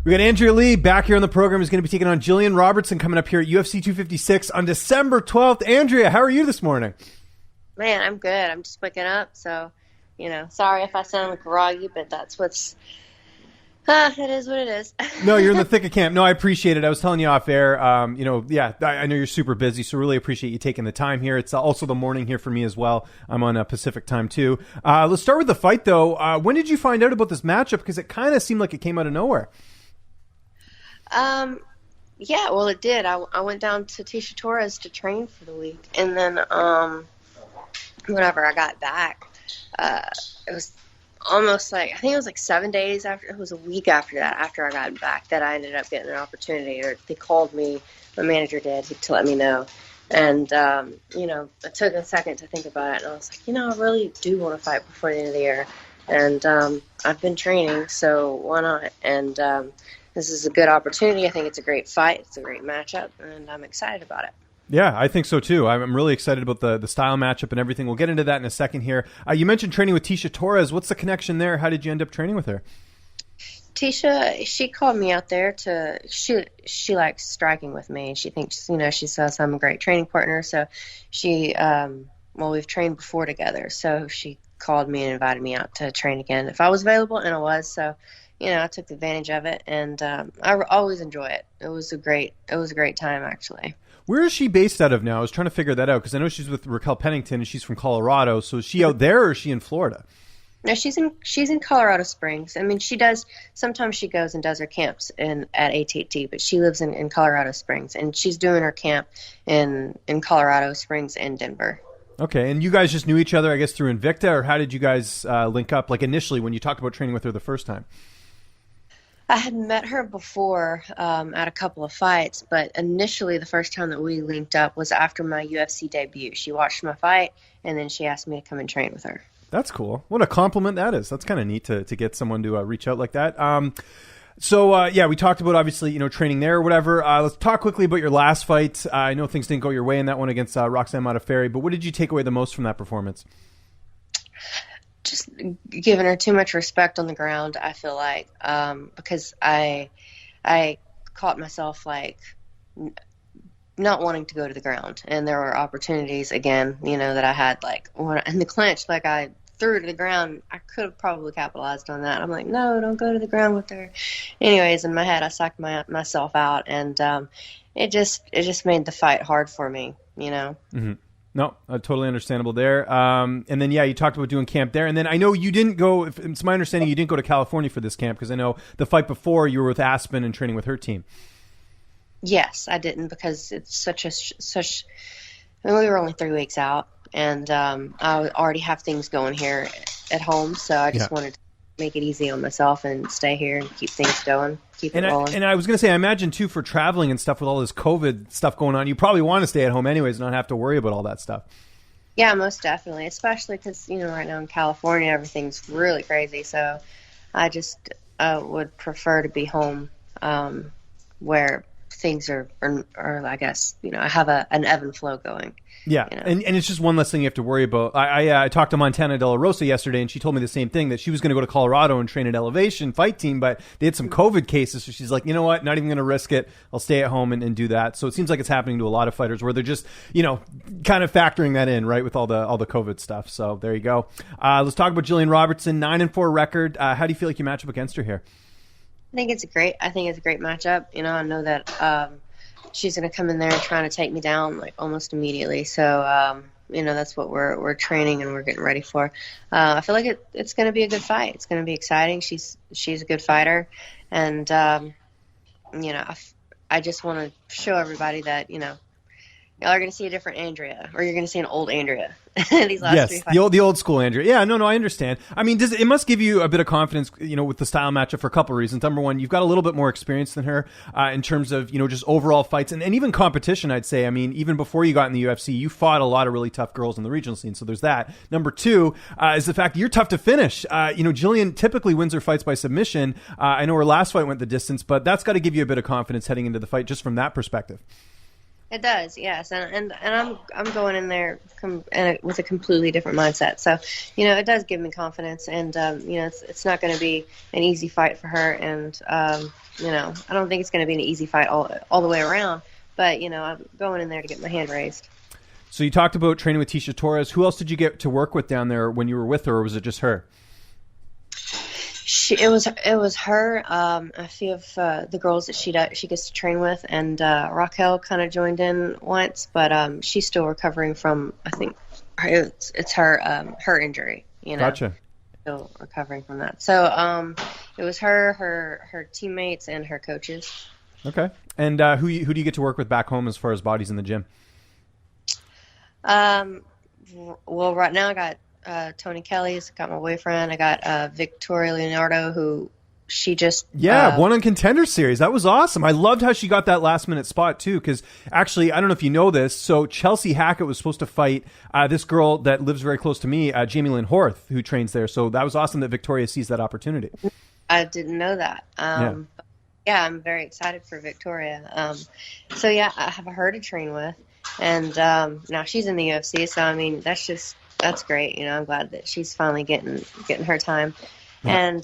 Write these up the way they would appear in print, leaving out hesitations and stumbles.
We got Andrea Lee back here on the program, who's going to be taking on Gillian Robertson coming up here at UFC 256 on December 12th. Andrea, how are you this morning? Man, I'm good. I'm just waking up, so, sorry if I sound like groggy, but that's what's... it is what it is. No, you're in the thick of camp. No, I appreciate it. I was telling you off air, I know you're super busy, so really appreciate you taking the time here. It's also the morning here for me as well. I'm on Pacific time, too. Let's start with the fight, though. When did you find out about this matchup? Because it kind of seemed like it came out of nowhere. Yeah, well, it did. I went down to Tisha Torres to train for the week, and then whenever I got back, it was almost like, I think it was like 7 days after, it was a week after that, after I got back, that I ended up getting an opportunity, or they called me, my manager did, to let me know. And, I took a second to think about it, and I was like, I really do want to fight before the end of the year. And I've been training, so why not? And this is a good opportunity. I think it's a great fight. It's a great matchup, and I'm excited about it. Yeah, I think so too. I'm really excited about the style matchup and everything. We'll get into that in a second here. You mentioned training with Tisha Torres. What's the connection there? How did you end up training with her? Tisha, she called me out there she likes striking with me. She thinks, she says I'm a great training partner. So she, we've trained before together. So she called me and invited me out to train again if I was available, and I was. So, I took advantage of it, and I always enjoy it. It was a great time, actually. Where is she based out of now? I was trying to figure that out because I know she's with Raquel Pennington and she's from Colorado. So is she out there or is she in Florida? No, she's in Colorado Springs. I mean, sometimes she goes and does her camps at AT&T, but she lives in Colorado Springs, and she's doing her camp in Colorado Springs and Denver. Okay, and you guys just knew each other, I guess, through Invicta, or how did you guys link up, like initially when you talked about training with her the first time? I had met her before at a couple of fights, but initially the first time that we linked up was after my UFC debut. She watched my fight, and then she asked me to come and train with her. That's cool. What a compliment that is. That's kind of neat to get someone to reach out like that. We talked about, obviously, training there or whatever. Let's talk quickly about your last fight. I know things didn't go your way in that one against Roxanne Modafferi, but what did you take away the most from that performance? Just giving her too much respect on the ground, I feel like, because I caught myself not wanting to go to the ground, and there were opportunities again, that I had in the clinch, I threw her to the ground. I could have probably capitalized on that. I'm like, no, don't go to the ground with her. Anyways, in my head, I psyched myself out, and it just made the fight hard for me, Mm-hmm. No, totally understandable there. And then, you talked about doing camp there. And then I know you didn't go, it's my understanding you didn't go to California for this camp, because I know the fight before you were with Aspen and training with her team. Yes, I didn't, because it's we were only 3 weeks out, and I already have things going here at home, so I just wanted to make it easy on myself and stay here and keep things going, keep it rolling. And I was going to say, I imagine, too, for traveling and stuff with all this COVID stuff going on, you probably want to stay at home anyways and not have to worry about all that stuff. Yeah, most definitely, especially because, right now in California, everything's really crazy. So I just would prefer to be home where things are I guess, I have an ebb and flow going. Yeah, and it's just one less thing you have to worry about. I talked to Montana De La Rosa yesterday, and she told me the same thing, that she was going to go to Colorado and train at Elevation Fight Team, but they had some COVID cases, so she's like, you know what, not even going to risk it. I'll stay at home and do that. So it seems like it's happening to a lot of fighters where they're just, kind of factoring that in, right, with all the COVID stuff. So there you go. Let's talk about Gillian Robertson, 9-4 record. How do you feel like you match up against her here? I think it's a great matchup. I know that she's going to come in there trying to take me down almost immediately. So, that's what we're training and we're getting ready for. I feel like it's going to be a good fight. It's going to be exciting. She's a good fighter. And, I just want to show everybody that, y'all are going to see a different Andrea, or you're going to see an old Andrea. These last 3 fights. the old school Andrea. Yeah, no, I understand. I mean, it must give you a bit of confidence, with the style matchup for a couple of reasons. Number one, you've got a little bit more experience than her in terms of, just overall fights and even competition, I'd say. I mean, even before you got in the UFC, you fought a lot of really tough girls in the regional scene, so there's that. Number two is the fact that you're tough to finish. Gillian typically wins her fights by submission. I know her last fight went the distance, but that's got to give you a bit of confidence heading into the fight just from that perspective. It does, yes, and I'm going in there with a completely different mindset. So, it does give me confidence, and it's not going to be an easy fight for her, and I don't think it's going to be an easy fight all the way around. But I'm going in there to get my hand raised. So you talked about training with Tisha Torres. Who else did you get to work with down there when you were with her, or was it just her? It was her, a few of the girls that she gets to train with, and Raquel kind of joined in once, but she's still recovering from, I think it's her injury. Gotcha. Still recovering from that. So it was her teammates, and her coaches. Okay. And who do you get to work with back home as far as bodies in the gym? Well, right now I got Tony Kelly's, got my boyfriend. I got Victoria Leonardo, who she just won on Contender Series. That was awesome. I loved how she got that last minute spot too, because actually, I don't know if you know this, so Chelsea Hackett was supposed to fight this girl that lives very close to me, Jamie Lynn Horth, who trains there. So that was awesome that Victoria sees that opportunity. I didn't know that. I'm very excited for Victoria. So I have her to train with, and now she's in the UFC. So I mean, that's great. I'm glad that she's finally getting her time. Yeah.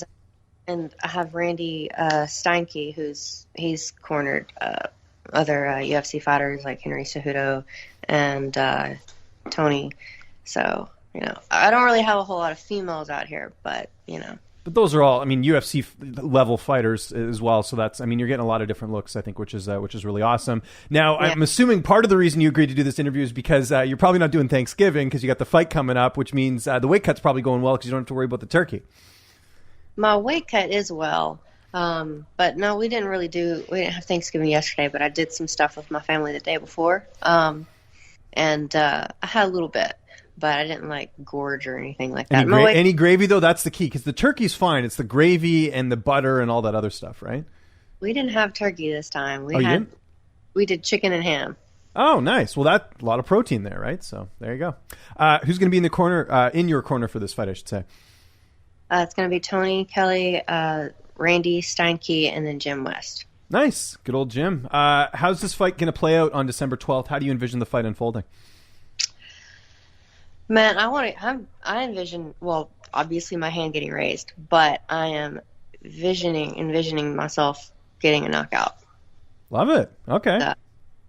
And I have Randy Steinke, he's cornered other UFC fighters like Henry Cejudo and Tony. So, I don't really have a whole lot of females out here, but, But those are all, UFC level fighters as well. So that's, you're getting a lot of different looks, I think, which is really awesome. Now, yeah. I'm assuming part of the reason you agreed to do this interview is because you're probably not doing Thanksgiving because you got the fight coming up, which means the weight cut's probably going well because you don't have to worry about the turkey. My weight cut is well. But no, we didn't have Thanksgiving yesterday, but I did some stuff with my family the day before. And I had a little bit. But I didn't gorge or anything like that. Any gravy though? That's the key, because the turkey's fine. It's the gravy and the butter and all that other stuff, right? We didn't have turkey this time. We did chicken and ham. Oh, nice. Well, that's a lot of protein there, right? So there you go. Who's going to be in the corner, in your corner for this fight, I should say? It's going to be Tony Kelly, Randy Steinke, and then Jim West. Nice, good old Jim. How's this fight going to play out on December 12th? How do you envision the fight unfolding? Man, I envision, well, obviously my hand getting raised, but I am envisioning myself getting a knockout. Love it. Okay.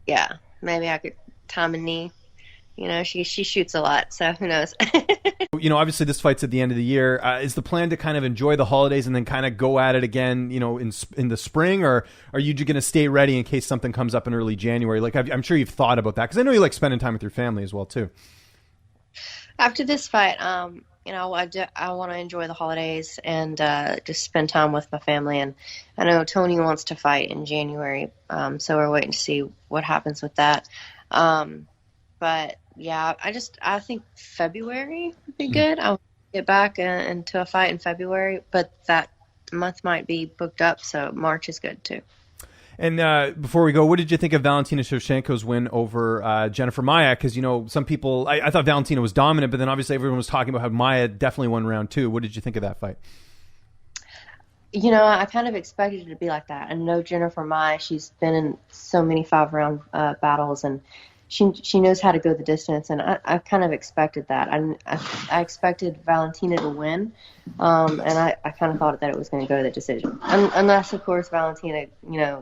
Yeah, maybe I could time a knee. She shoots a lot, so who knows? Obviously this fight's at the end of the year. Is the plan to kind of enjoy the holidays and then kind of go at it again, in the spring, or are you going to stay ready in case something comes up in early January? I'm sure you've thought about that, because I know you like spending time with your family as well too. After this fight, I want to enjoy the holidays and just spend time with my family. And I know Tony wants to fight in January, so we're waiting to see what happens with that. But yeah, I think February would be good. I'll get back into a fight in February, but that month might be booked up, so March is good too. And before we go, what did you think of Valentina Shevchenko's win over Jennifer Maia? Because, some people, I thought Valentina was dominant, but then obviously everyone was talking about how Maia definitely won round 2. What did you think of that fight? I kind of expected it to be like that. I know Jennifer Maia, she's been in so many 5-round battles, and she knows how to go the distance, and I kind of expected that. I expected Valentina to win, and I kind of thought that it was going to go to the decision. Unless, of course, Valentina,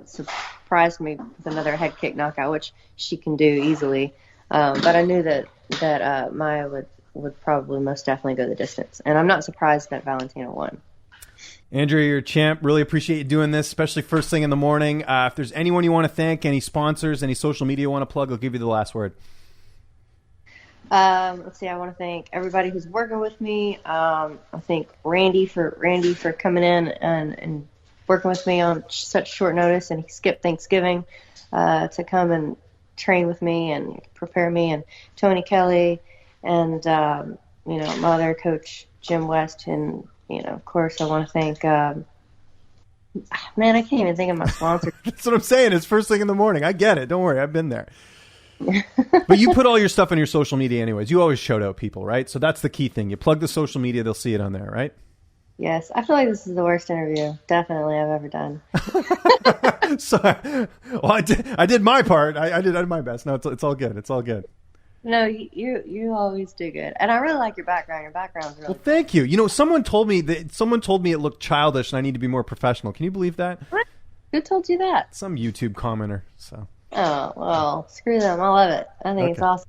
surprised me with another head kick knockout, which she can do easily. But I knew that Maia would probably most definitely go the distance, and I'm not surprised that Valentina won. Andrea, you're a champ. Really appreciate you doing this, especially first thing in the morning. If there's anyone you want to thank, any sponsors, any social media you want to plug, I'll give you the last word. Let's see. I want to thank everybody who's working with me. I thank Randy for coming in and working with me on such short notice, and he skipped Thanksgiving to come and train with me and prepare me, and Tony Kelly, and my other coach Jim West, and of course, I want to thank, man, I can't even think of my sponsor. That's what I'm saying. It's first thing in the morning. I get it. Don't worry. I've been there. But you put all your stuff on your social media anyways. You always shout out people, right? So that's the key thing. You plug the social media, they'll see it on there, right? Yes, I feel like this is the worst interview definitely I've ever done. So, well, I did my part. I did my best. No, it's all good. It's all good. No, you always do good, and I really like your background. Your background's really Well, thank you. You know, someone told me it looked childish and I need to be more professional. Can you believe that? What? Who told you that? Some YouTube commenter. So. Oh well, screw them. I love it. I think it's Okay. awesome.